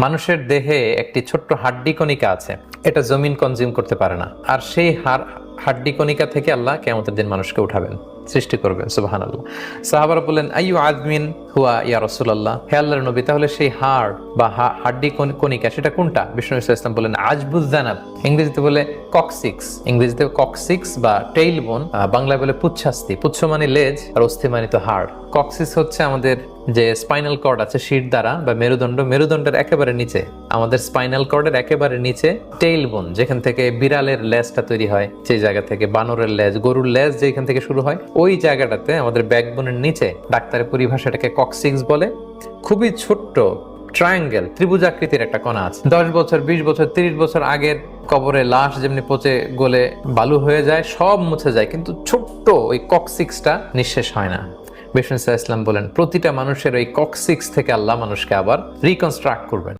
মানুষের দেহে একটি ছোট্ট হাড্ডি কণিকা আছে, এটা জমিন কনজিউম করতে পারে না, আর সেই হাড্ডি কণিকা থেকে আল্লাহ কিয়ামতের দিন মানুষকে উঠাবেন, সৃষ্টি করবেন। সুবহানাল্লাহ। সাহাবারা বললেন, আইয়ু আযমিন হুয়া ইয়া রাসূলুল্লাহ, হে আল্লাহর নবী, তাহলে সেই হাড় বা হাড্ডি কণিকা সেটা কোনটা? বিষ্ণু সাল্লাল্লাহু আলাইহি ওয়াসাল্লাম বললেন, আজবুয যানাব, ইংরেজিতে বলে ককসিক্স, ইংরেজিতে ককসিক্স বা টেইল বোন, বাংলায় বলে পুচ্ছাস্থি। পুচ্ছ মানে লেজ আর অস্থি মানে তো হাড়। ককসিস হচ্ছে আমাদের যে স্পাইনাল কর্ড আছে শির দ্বারা বা মেরুদণ্ডের একেবারে নিচে, আমাদের স্পাইনাল কর্ডের একেবারে নিচে টেইল বোন, যেখান থেকে বিড়ালের লেজটা তৈরি হয়, যে জায়গা থেকে বানরের লেজ, গরুর লেজ যেখান থেকে শুরু হয়, ওই জায়গাটাতে আমাদের ব্যাকবোনের নিচে ডাক্তারের পরিভাষাটাকে ককসিক্স বলে। খুবই ছোট্ট ট্রায়াঙ্গেল, ত্রিভুজাকৃতির একটা কণা আছে। 10 বছর, 20 বছর, 30 বছর আগের কবরে লাশ যেমনি পচে গলে বালু হয়ে যায়, সব মুছে যায়, কিন্তু ছোট্ট ওই ককসিক্সটা নিঃশেষ হয় না। বিষ্ণু সাল্লাল্লাহু আলাইহি ওয়াসাল্লাম বলেন, প্রতিটা মানুষের ওই ককসিক্স থেকে আল্লাহ মানুষকে আবার রিকনস্ট্রাক্ট করবেন।